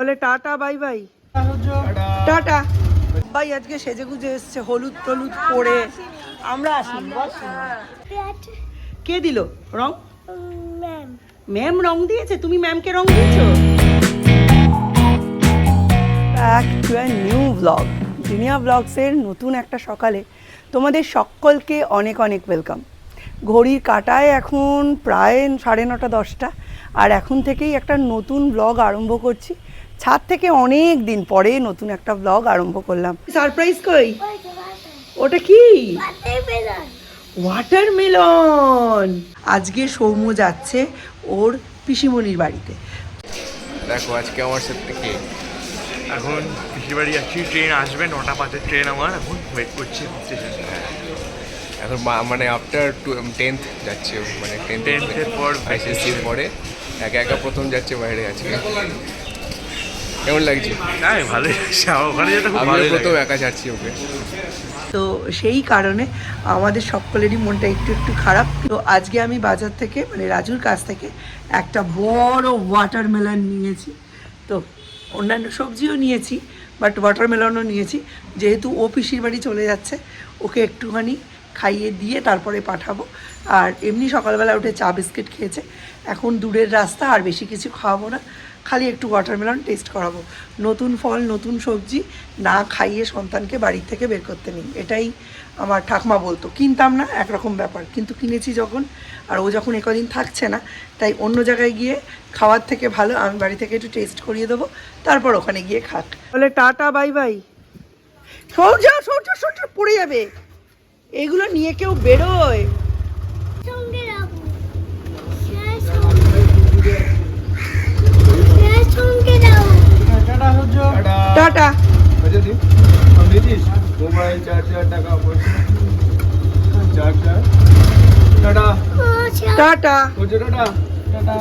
বলে tata bye bye. Tata ভাই। আজকে সেজেগুজে এসছে হলুদ টলুদ পরে। আমরা আসিনি। কে দিল রং? ম্যাম রং দিয়েছে? তুমি ম্যামকে রং দিয়েছো? Back to a new blog, Jinia ব্লগসের নতুন একটা সকালে তোমাদের সকলকে অনেক অনেক ওয়েলকাম। ঘড়ির কাঁটায় এখন প্রায় 9:30 10টা, আর এখন থেকেই একটা নতুন ব্লগ আরম্ভ করছি। ছাদ থেকে অনেক দিন পরে নতুন একটা ব্লগ আরম্ভ করলাম। সারপ্রাইজ কই? ওটা কি? ওয়াটারমেলন। আজকে সৌম্য যাচ্ছে ওর পিসিমণির বাড়িতে। দেখো আজকে আমার সাথে থেকে এখন পিসির বাড়ি যাচ্ছি। ট্রেন আসবে 9টা 5-এর ট্রেন। আমার এখন ওয়েট করছি স্টেশনে। এখন মানে আফটার 10th যাচ্ছে, মানে 10th-এর পর আইসিএসসির পরে একা একা প্রথম যাচ্ছে বাইরে। আজকে কেমন লাগছে? হ্যাঁ ভালোই লাগছে। ওখানে যেতে খুব আমি ভালো প্রথম লাগে। একা যাচ্ছি ওকে। তো সেই কারণে আমাদের সকলেরই মনটা একটু একটু খারাপ। তো আজকে আমি বাজার থেকে মানে রাজুর কাছ থেকে একটা বড় ওয়াটারমেলন নিয়েছি। তো অন্যান্য সবজিও নিয়েছি, বাট ওয়াটারমেলনও নিয়েছি। যেহেতু ও পিসির বাড়ি চলে যাচ্ছে, ওকে একটুখানি খাইয়ে দিয়ে তারপরে পাঠাবো। আর এমনি সকালবেলা উঠে চা বিস্কিট খেয়েছে। এখন দূরের রাস্তা, আর বেশি কিছু খাওয়াবো না, খালি একটু ওয়াটারমেলন টেস্ট করাবো। নতুন ফল নতুন সবজি না খাইয়ে সন্তানকে বাড়ির থেকে বের করতে নেই, এটাই আমার ঠাকমা বলতো। কিনতাম না, একরকম ব্যাপার, কিন্তু কিনেছি যখন, আর ও যখন একদিন থাকছে না, তাই অন্য জায়গায় গিয়ে খাওয়ার থেকে ভালো আমি বাড়ি থেকে একটু টেস্ট করিয়ে দেবো, তারপর ওখানে গিয়ে খাক। বলে tata bye bye. Shaurya Shaurya Shaurya পড়ে যাবে। এগুলো নিয়ে কেউ বেরোয়? টাটা। মোবাইল চার্জার টাকা চার্জার টাটা টাটা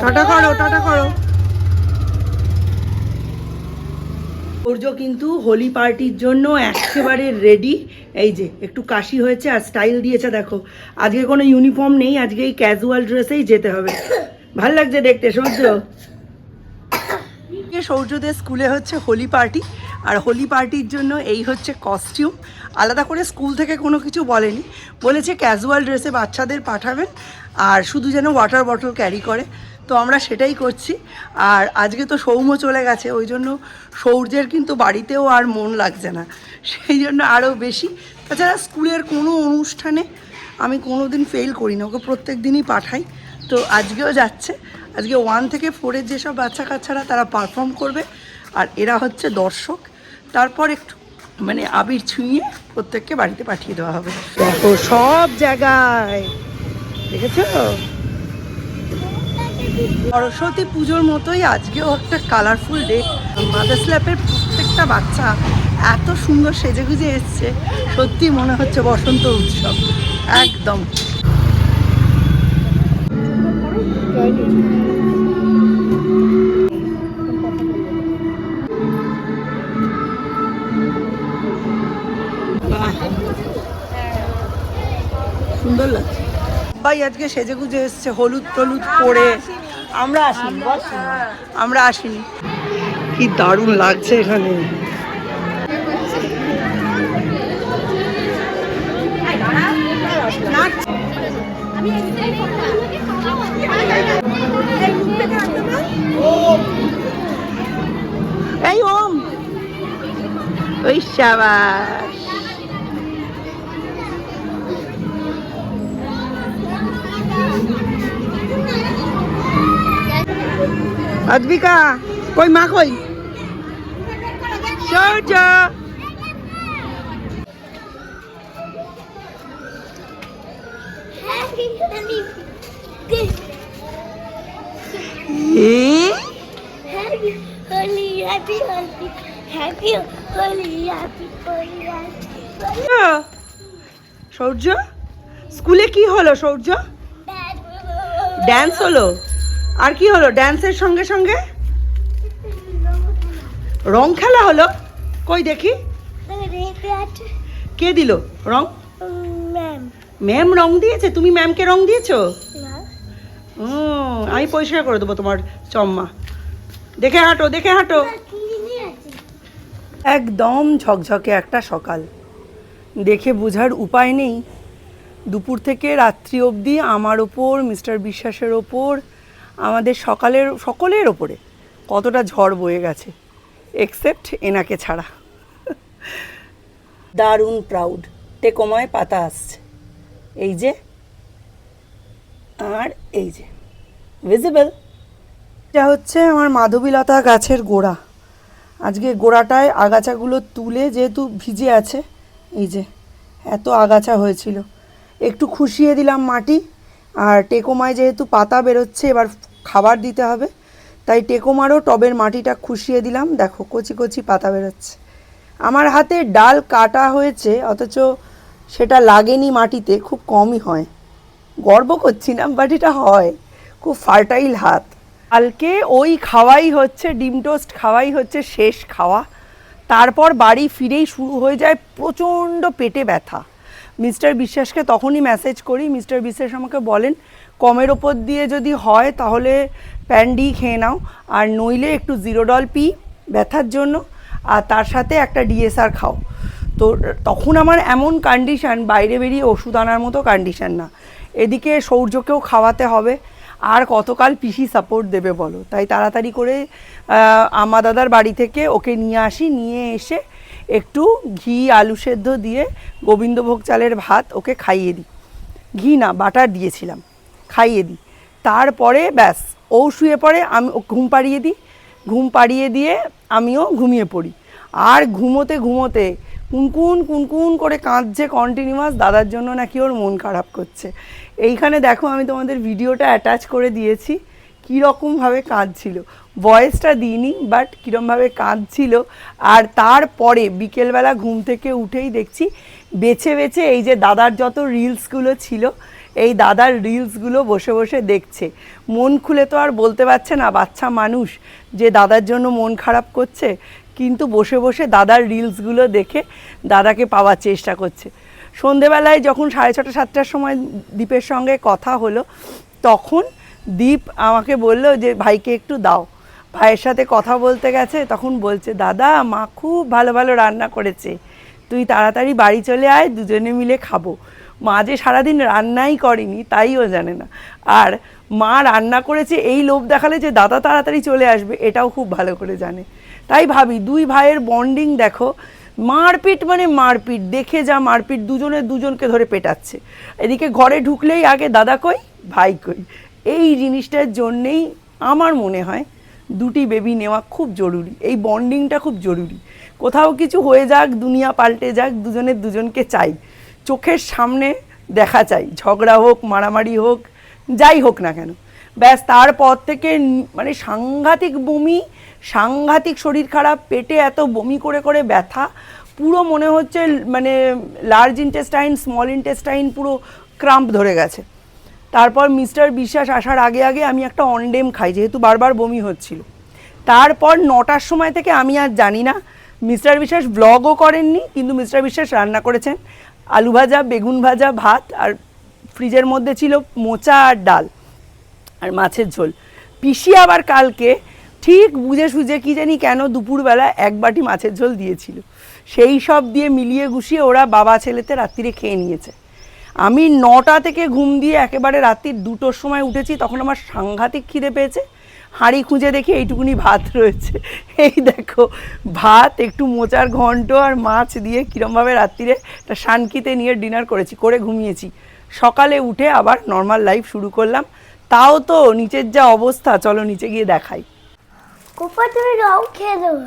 টাটা করো, টাটা করো। সূর্য কিন্তু হোলি পার্টির জন্য একেবারে রেডি। এই যে একটু কাশি হয়েছে আর স্টাইল দিয়েছে দেখো। আজকে কোনো ইউনিফর্ম নেই, আজকে এই ক্যাজুয়াল ড্রেসেই যেতে হবে। ভাল লাগছে দেখতে সূর্য। সৌর্যদের স্কুলে হচ্ছে হোলি পার্টি, আর হোলি পার্টির জন্য এই হচ্ছে কস্টিউম। আলাদা করে স্কুল থেকে কোনো কিছু বলেনি, বলেছে ক্যাজুয়াল ড্রেসে বাচ্চাদের পাঠাবেন, আর শুধু যেন ওয়াটার বটল ক্যারি করে। তো আমরা সেটাই করছি। আর আজকে তো সৌম্য চলে গেছে, ওই জন্য সৌর্যের কিন্তু বাড়িতেও আর মন লাগছে না, সেই জন্য আরও বেশি। তাছাড়া স্কুলের কোনো অনুষ্ঠানে আমি কোনো দিন ফেল করি না, ওকে প্রত্যেক দিনই পাঠাই। তো আজকেও যাচ্ছে। আজকে 1 থেকে 4-এর যেসব বাচ্চা কাচ্চারা তারা পারফর্ম করবে, আর এরা হচ্ছে দর্শক। তারপর একটু মানে আবির ছুঁয়ে প্রত্যেককে বাড়িতে পাঠিয়ে দেওয়া হবে। দেখো সব জায়গায়, দেখেছো? সরস্বতী পুজোর মতোই আজকেও একটা কালারফুল ডে। মাদার্স ল্যাবের প্রত্যেকটা বাচ্চা এত সুন্দর সেজেগুজে এসছে, সত্যি মনে হচ্ছে বসন্ত উৎসব একদম। সুন্দর লাগছে ভাই। আজকে সেজেগুজে এসছে হলুদ টলুদ পরে। আমরা আসিনি, আমরা আসিনি। কি দারুণ লাগছে এখানে। এই ওম, ওই শাবাশ। আদ্বিকা কই, মা কই? সূর্য সূর্য স্কুলে কি হলো? সূর্য ড্যান্স হলো, আর কি হলো? ড্যান্সের সঙ্গে সঙ্গে রং খেলা হলো। কই দেখি, কে দিল রং? ম্যাম রং দিয়েছে? তুমি ম্যামকে রং দিয়েছো? আমি পরিষ্কার করে দেবো তোমার চম্মা। দেখে হাঁটো, দেখে হাঁটো। একদম ঝকঝকে একটা সকাল, দেখে বোঝার উপায় নেই দুপুর থেকে রাত্রি অবধি আমার ওপর, মিস্টার বিশ্বাসের ওপর, আমাদের সকলের ওপরে কতটা ঝড় বয়ে গেছে, এক্সেপ্ট এনাকে ছাড়া। দারুণ প্রাউড, টেকোমায় পাতা আসছে, এই যে, আর এই যে ভিজিবল। এটা হচ্ছে আমার মাধবীলতা গাছের গোড়া। আজকে গোড়াটায় আগাছাগুলো তুলে, যেহেতু ভিজে আছে, এই যে এত আগাছা হয়েছিল, একটু খুশিয়ে দিলাম মাটি। আর টেকোমায় যেহেতু পাতা বেরোচ্ছে, এবার খাবার দিতে হবে, তাই টেকোমারও টবের মাটিটা খুশিয়ে দিলাম। দেখো কচি কচি পাতা বেরোচ্ছে। আমার হাতে ডাল কাটা হয়েছে, অথচ সেটা লাগেনি মাটিতে, খুব কমই হয়। গর্ব করছি না, বাট এটা হয়, খুব ফার্টাইল হাত। কালকে ওই খাওয়াই হচ্ছে, ডিম টোস্ট খাওয়াই হচ্ছে শেষ খাওয়া। তারপর বাড়ি ফিরেই শুরু হয়ে যায় প্রচণ্ড পেটে ব্যথা। মিস্টার বিশ্বাসকে তখনই মেসেজ করি, মিস্টার বিশ্বাস আমাকে বলেন কমের ওপর দিয়ে যদি হয় তাহলে প্যান্ডি খেয়ে নাও, আর নইলে একটু জিরোডল পি ব্যথার জন্য, আর তার সাথে একটা ডিএসআর খাও। তো তখন আমার এমন কন্ডিশান, বাইরে বেরিয়ে ওষুধ আনার মতো কন্ডিশান না। এদিকে সৌর্যকেও খাওয়াতে হবে, আর কতকাল পিসি সাপোর্ট দেবে বলো। তাই তাড়াতাড়ি করে আমা দাদার বাড়ি থেকে ওকে নিয়ে আসি, নিয়ে এসে একটু ঘি আলু সেদ্ধ দিয়ে গোবিন্দভোগ চালের ভাত ওকে খাইয়ে দিই। ঘি না, বাটার দিয়েছিলাম, খাইয়ে দিই। তারপরে ব্যাস ও শুয়ে পড়ে, আমি ঘুম পাড়িয়ে দিই, ঘুম পাড়িয়ে দিয়ে আমিও ঘুমিয়ে পড়ি। আর ঘুমোতে ঘুমোতে কুনকুন কুনকুন করে কাঁদছে কন্টিনিউয়াস, দাদার জন্য নাকি ওর মন খারাপ করছে। এইখানে দেখো আমি তোমাদের ভিডিওটা অ্যাটাচ করে দিয়েছি, কীরকমভাবে কাঁদছিল। ভয়েসটা দিইনি, বাট কীরকমভাবে কাঁদছিল। আর তারপরে বিকেলবেলা ঘুম থেকে উঠেই দেখছি বেছে বেছে এই যে দাদার যত রিলসগুলো ছিল, এই দাদার রিলসগুলো বসে বসে দেখছে। মন খুলে তো আর বলতে পারছে না বাচ্চা মানুষ যে দাদার জন্য মন খারাপ করছে, কিন্তু বসে বসে দাদার রিলসগুলো দেখে দাদাকে পাওয়ার চেষ্টা করছে। সন্ধেবেলায় যখন 6:30 7টার সময় দীপের সঙ্গে কথা হলো, তখন দীপ আমাকে বলল যে ভাইকে একটু দাও। ভাইয়ের সাথে কথা বলতে গেছে, তখন বলছে দাদা মা খুব ভালো ভালো রান্না করেছে, তুই তাড়াতাড়ি বাড়ি চলে আয়, দুজনে মিলে খাবো। মা যে সারাদিন রান্নাই করেনি তাইও জানে না, আর মা রান্না করেছে এই লোভ দেখালে যে দাদা তাড়াতাড়ি চলে আসবে, এটাও খুব ভালো করে জানে। তাই ভাবি দুই ভাইয়ের বন্ডিং দেখো, মারপিট মানে মারপিট, দেখে যা মারপিট, দুজনে দুজনকে ধরে পেটাচ্ছে। এদিকে ঘরে ঢুকলেই আগে দাদা কই ভাই কই। এই জিনিসটার জন্যেই আমার মনে হয় দুটি বেবি নেওয়া খুব জরুরি, এই বন্ডিংটা খুব জরুরি। কোথাও কিছু হয়ে যাক, দুনিয়া পাল্টে যাক, দুজনের দুজনকে চাই, চোখের সামনে দেখা চাই, ঝগড়া হোক, মারামারি হোক, যাই হোক না কেন। ব্যাস তারপর থেকে মানে সাংঘাতিক বমি, সাংঘাতিক শরীর খারাপ, পেটে এত বমি করে করে ব্যথা, পুরো মনে হচ্ছে মানে লার্জ ইন্টেস্টাইন স্মল ইন্টেস্টাইন পুরো ক্রাম্প ধরে গেছে। তারপর মিস্টার বিশ্বাস আসার আগে আগে আমি একটা অনডেম খাই, যেহেতু বারবার বমি হচ্ছিল। তারপর 9টার সময় থেকে আমি আর জানি না, মিস্টার বিশ্বাস ব্লগও করেননি, কিন্তু মিস্টার বিশ্বাস রান্না করেছেন আলু ভাজা, বেগুন ভাজা, ভাত, আর ফ্রিজের মধ্যে ছিল মোচা আর ডাল আর মাছের ঝোল। পিসি আবার কালকে ঠিক বুঝে সুঝে কি জানি কেন দুপুরবেলা 1 বাটি মাছের ঝোল দিয়েছিল, সেই সব দিয়ে মিলিয়ে গুছিয়ে ওরা বাবা ছেলেতে রাত্রিরে খেয়ে নিয়েছে। আমি 9টা থেকে ঘুম দিয়ে একেবারে রাত্রির 2টোর সময় উঠেছি, তখন আমার সাংঘাতিক খিদে পেয়েছে। হাঁড়ি খুঁজে দেখি এইটুকুনি ভাত রয়েছে, এই দেখো ভাত, একটু মোচার ঘন্ট আর মাছ দিয়ে কীরমভাবে রাত্রিরে একটা শানকিতে নিয়ে ডিনার করেছি, করে ঘুমিয়েছি। সকালে উঠে আবার নর্মাল লাইফ শুরু করলাম। তাও তো নিচের যা অবস্থা, চলো নিচে গিয়ে দেখাই। কোপা তুমি রাও খেয়ে দেবো।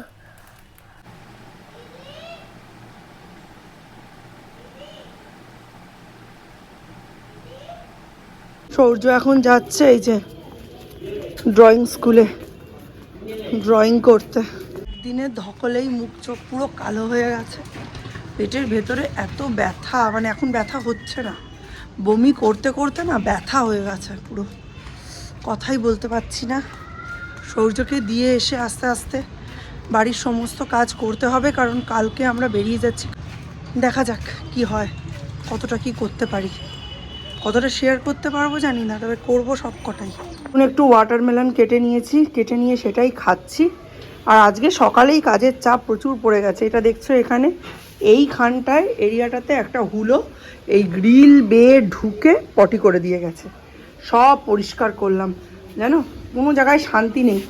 সৌর্য এখন যাচ্ছে এই যে ড্রয়িং স্কুলে ড্রয়িং করতে। দিনের ধকলেই মুখ চোখ পুরো কালো হয়ে গেছে, পেটের ভেতরে এত ব্যথা, মানে এখন ব্যথা হচ্ছে না, বমি করতে করতে না ব্যথা হয়ে গেছে পুরো, কথাই বলতে পারছি না। সৌর্যকে দিয়ে এসে আস্তে আস্তে বাড়ির সমস্ত কাজ করতে হবে, কারণ কালকে আমরা বেরিয়ে যাচ্ছি। দেখা যাক কি হয়, কতটা কি করতে পারি, কতটা শেয়ার করতে পারবো জানি না, তবে করবো সব কটাই। এখন একটু ওয়াটারমেলন কেটে নিয়েছি, কেটে নিয়ে সেটাই খাচ্ছি। আর আজকে সকালেই কাজের চাপ প্রচুর পড়ে গেছে। এটা দেখছো এখানে এইখানটায় এরিয়াটাতে একটা হুলো এই গ্রিল বেয়ে ঢুকে পটি করে দিয়ে গেছে। সব পরিষ্কার করলাম, জানো কোনো জায়গায় শান্তি নেই।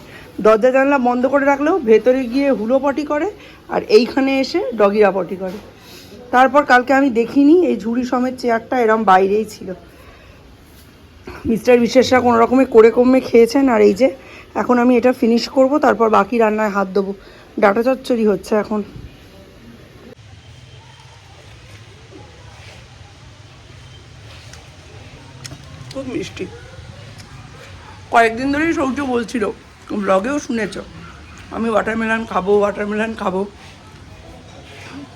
দরজা জানলা বন্ধ করে রাখলেও ভেতরে গিয়ে হুলো পটি করে, আর এইখানে এসে ডগিরা পটি করে। তারপর কালকে আমি দেখিনি, এই ঝুড়ি সমেত চেয়ারটা এরম বাইরেই ছিল। মিস্টার বিশেষরা কোনো রকমে করে কমে খেয়েছেন। আর এই যে এখন আমি এটা ফিনিশ করব, তারপর বাকি রান্নায় হাত দেবো। ডাটা চচ্চড়ি হচ্ছে এখন। খুব মিষ্টি। কয়েকদিন ধরেই সৌর্য বলছিল, ব্লগেও শুনেছ আমি ওয়াটারমেলন খাবো, ওয়াটারমেলন খাবো।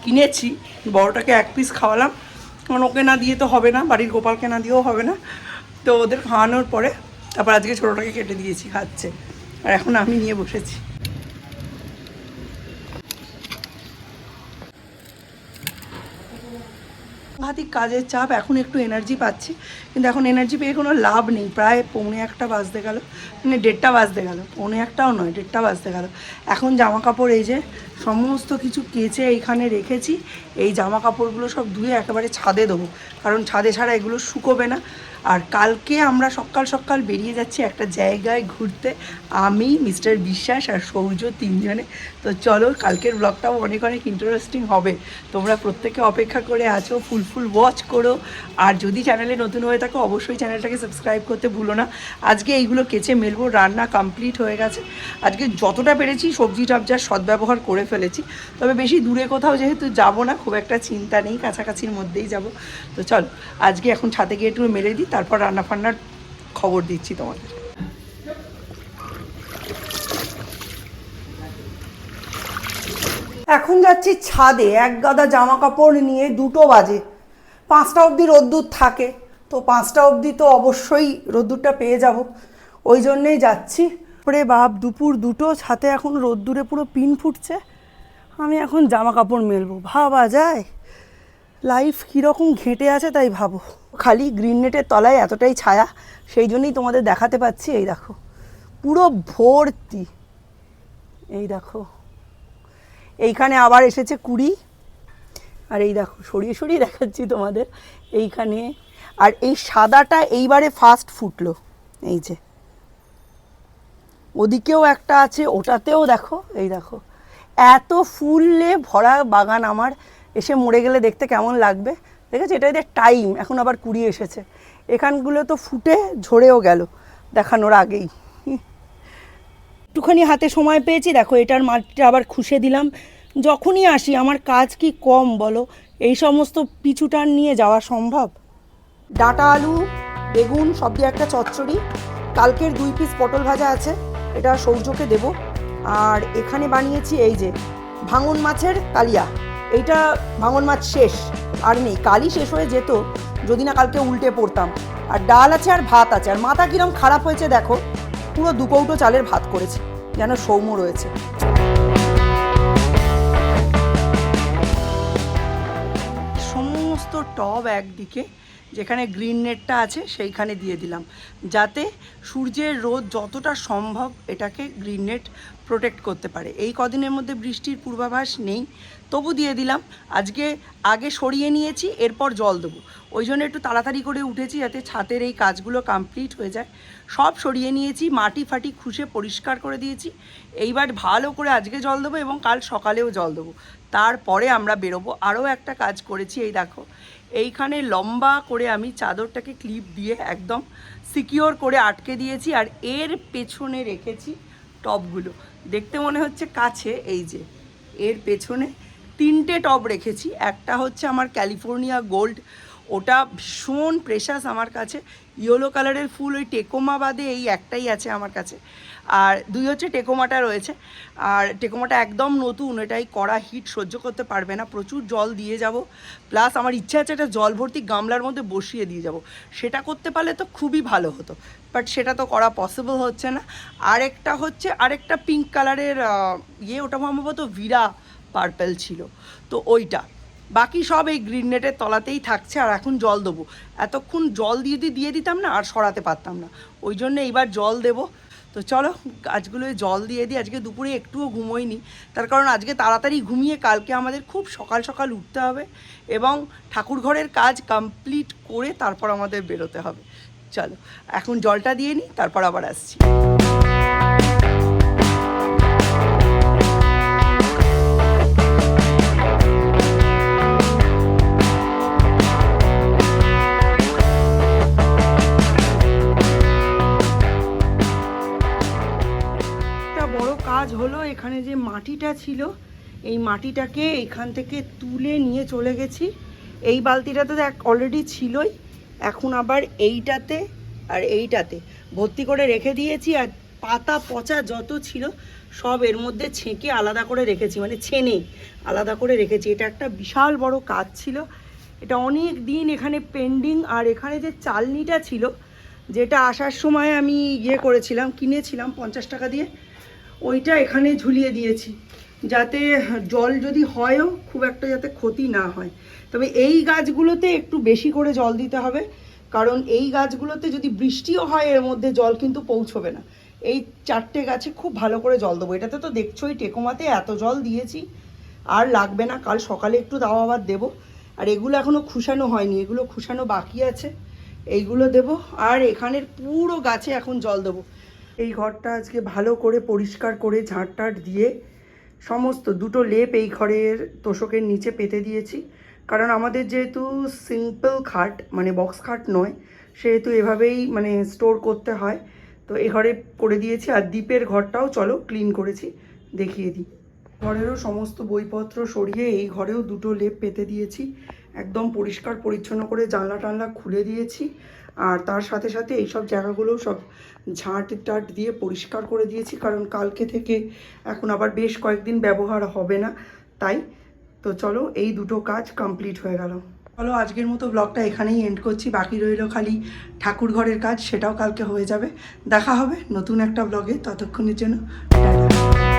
কিনেছি, বড়টাকে 1 পিস খাওয়ালাম, কারণ ওকে না দিয়ে তো হবে না, বাড়ির গোপালকে না দিয়েও হবে না। তো ওদের খাওয়ানোর পরে তারপর আজকে ছোটোটাকে কেটে দিয়েছি, খাচ্ছে। আর এখন আমি নিয়ে বসেছি। সাংঘাতিক কাজের চাপ, এখন একটু এনার্জি পাচ্ছি, কিন্তু এখন এনার্জি পেয়ে কোনো লাভ নেই। প্রায় 1:45 বাজতে গেল, মানে 1:30 বাজতে গেল, 1:45ও নয় 1:30 বাজতে গেল। এখন জামা কাপড় এই যে সমস্ত কিছু কেচে এইখানে রেখেছি। এই জামা কাপড়গুলো সব ধুয়ে একেবারে ছাদে দেবো, কারণ ছাদে ছাড়া এগুলো শুকোবে না। আর কালকে আমরা সকাল সকাল বেরিয়ে যাচ্ছি একটা জায়গায় ঘুরতে, আমি, মিস্টার বিশ্বাস আর সৌর্য, 3 জনে। তো চলো, কালকের ব্লগটাও অনেক অনেক ইন্টারেস্টিং হবে। তোমরা প্রত্যেকে অপেক্ষা করে আছো, ফুল ওয়াচ করো। আর যদি চ্যানেলে নতুন হয়ে থাকো অবশ্যই চ্যানেলটাকে সাবস্ক্রাইব করতে ভুলো না। আজকে এইগুলো কেচে মেলবো, রান্না কমপ্লিট হয়ে গেছে। আজকে যতটা পেরেছি সবজি টবজার সদ্ব্যবহার করে ফেলেছি। তবে বেশি দূরে কোথাও যেহেতু যাব না, খুব একটা চিন্তা নেই, কাছাকাছির মধ্যেই যাব। তো চল আজকে এখন ছাদে গিয়ে একটু মেরে দিই, তারপর রান্না ফান্নার খবর দিচ্ছি তোমাদের। এখন যাচ্ছি ছাদে, এক গাদা জামা কাপড় নিয়ে। 2টো বাজে, 5টা অবধি রোদ্দুর থাকে, তো 5টা অবধি তো অবশ্যই রোদ্দুরটা পেয়ে যাব, ওই জন্যেই যাচ্ছি। পরে বাপ, দুপুর 2টো, ছাদে এখন রোদ্দুরে পুরো পিন ফুটছে। আমি এখন জামা কাপড় মেলবো, ভাবা যায় লাইফ কীরকম ঘেঁটে আছে তাই ভাবো। খালি গ্রিন নেটের তলায় এতটাই ছায়া, সেই জন্যই তোমাদের দেখাতে পাচ্ছি। এই দেখো পুরো ভর্তি, এই দেখো এইখানে আবার এসেছে কুড়ি। আর এই দেখো সরিয়ে সরিয়ে দেখাচ্ছি তোমাদের এইখানে। আর এই সাদাটা এইবারে ফার্স্ট ফুটলো, এই যে ওদিকেও একটা আছে, ওটাতেও দেখো, এই দেখো এত ফুলে ভরা বাগান আমার। এসে মরে গেলে দেখতে কেমন লাগবে দেখেছি। এটা এদের টাইম, এখন আবার কুড়ি এসেছে। এখানগুলো তো ফুটে ঝরেও গেল দেখানোর আগেই। একটুখানি হাতে সময় পেয়েছি, দেখো এটার মাটিটা আবার খুশে দিলাম। যখনই আসি আমার কাজ কি কম বলো, এই সমস্ত পিছুটান নিয়ে যাওয়া সম্ভব? ডাঁটা, আলু, বেগুন সব দিয়ে একটা চচ্চড়ি। কালকের 2 পিস পটল ভাজা আছে, এটা সৌর্যকে দেব। আর এখানে বানিয়েছি এই যে ভাঙন মাছের কালিয়া। এইটা ভাঙন মাছ শেষ, আর নেই, কালই শেষ হয়ে যেত যদি না কালকে উল্টে পড়তাম। আর ডাল আছে আর ভাত আছে। আর মাথা কিরম খারাপ হয়েছে দেখো, পুরো 2 কৌটো চালের ভাত করেছে, যেন সৌম্য রয়েছে। সমস্ত টব একদিকে, যেখানে গ্রিন নেটটা আছে সেইখানে দিয়ে দিলাম, যাতে সূর্যের রোদ যতটা সম্ভব এটাকে গ্রিন নেট প্রোটেক্ট করতে পারে। এই কদিনের মধ্যে বৃষ্টির পূর্বাভাস নেই, তবু দিয়ে দিলাম। আজকে আগে সরিয়ে নিয়েছি, এরপর জল দেবো, ওই জন্য একটু তাড়াতাড়ি করে উঠেছি যাতে ছাদের এই কাজগুলো কমপ্লিট হয়ে যায়। সব সরিয়ে নিয়েছি, মাটি ফাটি খুশে পরিষ্কার করে দিয়েছি। এইবার ভালো করে আজকে জল দেবো এবং কাল সকালেও জল দেবো, তারপরে আমরা বেরোবো। আরও একটা কাজ করেছি, এই দেখো এইখানে লম্বা করে আমি চাদরটাকে ক্লিপ দিয়ে একদম সিকিওর করে আটকে দিয়েছি। আর এর পেছনে রেখেছি টবগুলো, দেখতে মনে হচ্ছে কাছে, এই যে এর পেছনে 3টে টব রেখেছি। একটা হচ্ছে আমার ক্যালিফোর্নিয়া গোল্ড, ওটা ভীষণ প্রেশাস আমার কাছে, ইয়েলো কালারের ফুল। ওই টেকোমা বাদে এই একটাই আছে আমার কাছে। আর 2 হচ্ছে টেকোমাটা রয়েছে। আর টেকোমাটা একদম নতুন, এটাই কড়া হিট সহ্য করতে পারবে না, প্রচুর জল দিয়ে যাব। প্লাস আমার ইচ্ছা আছে এটা জল ভর্তি গামলার মধ্যে বসিয়ে দিয়ে যাব, সেটা করতে পারলে তো খুবই ভালো হতো, বাট সেটা তো করা পসিবল হচ্ছে না। আরেকটা হচ্ছে আরেকটা পিঙ্ক কালারের ওটা সম্ভবত ভিরা পার্পেল ছিল, তো ওইটা বাকি সব এই গ্রিন নেটের তলাতেই থাকছে। আর এখন জল দেবো, এতক্ষণ জল দিয়ে দিতাম না আর সরাতে পারতাম না, ওই জন্য এইবার জল দেবো। তো চলো গাছগুলোয় জল দিয়ে দিই। আজকে দুপুরে একটুও ঘুমোইনি, তার কারণ আজকে তাড়াতাড়ি ঘুমিয়ে কালকে আমাদের খুব সকাল সকাল উঠতে হবে এবং ঠাকুর ঘরের কাজ কমপ্লিট করে তারপর আমাদের বেরোতে হবে। চলো এখন জলটা দিয়ে নিই, তারপর আবার আসছি। বড় কাজ হলো, এখানে যে মাটিটা ছিল এই মাটিটাকে এখান থেকে তুলে নিয়ে চলে গেছি। এই বালতিটাতে অলরেডি ছিলই, এখন আবার এইটাতে আর এইটাতে ভর্তি করে রেখে দিয়েছি। আর পাতা পচা যত ছিল সব এর মধ্যে ছেঁকে আলাদা করে রেখেছি, মানে ছেনে আলাদা করে রেখেছি। এটা একটা বিশাল বড় কাজ ছিল, এটা অনেক দিন এখানে পেন্ডিং। আর এখানে যে চালনিটা ছিল, যেটা আসার সময় আমি করেছিলাম, কিনেছিলাম 50 টাকা দিয়ে, ওইটা এখানে ঝুলিয়ে দিয়েছি যাতে জল যদি হয়ও খুব একটা যাতে ক্ষতি না হয়। তবে এই গাছগুলোতে একটু বেশি করে জল দিতে হবে, কারণ এই গাছগুলোতে যদি বৃষ্টিও হয় এর মধ্যে জল কিন্তু পৌঁছবে না। এই 4টে গাছে খুব ভালো করে জল দেবো। এটাতে তো দেখছোই টেকোমাতে এত জল দিয়েছি, আর লাগবে না, কাল সকালে একটু দাও আবার দেবো। আর এগুলো এখনও খুশানো হয়নি, এগুলো খুশানো বাকি আছে, এইগুলো দেবো। আর এখানের পুরো গাছে এখন জল দেবো। এই ঘরটা আজকে ভালো করে পরিষ্কার করে ঝাঁট দিয়ে সমস্ত 2টো লেপ এই ঘরের তোষকের নিচে পেতে দিয়েছি, কারণ আমাদের যেহেতু সিম্পল খাট মানে বক্স খাট নয়, সেহেতু এভাবেই মানে স্টোর করতে হয়, তো এ ঘরে করে দিয়েছি। আর দ্বীপের ঘরটাও চলো ক্লিন করেছি, দেখিয়ে দিই। ঘরেরও সমস্ত বইপত্র সরিয়ে এই ঘরেও 2টো লেপ পেতে দিয়েছি, একদম পরিষ্কার পরিচ্ছন্ন করে জানলা টানলা খুলে দিয়েছি। আর তার সাথে সাথে এইসব জায়গাগুলোও সব ঝাঁট টাট দিয়ে পরিষ্কার করে দিয়েছি, কারণ কালকে থেকে এখন আবার বেশ কয়েকদিন ব্যবহার হবে না, তাই। তো চলো এই 2টো কাজ কমপ্লিট হয়ে গেল। চলো আজকের মতো ব্লগটা এখানেই এন্ড করছি, বাকি রইল খালি ঠাকুর ঘরের কাজ, সেটাও কালকে হয়ে যাবে। দেখা হবে নতুন একটা ব্লগে, ততক্ষণের জন্য টাটা।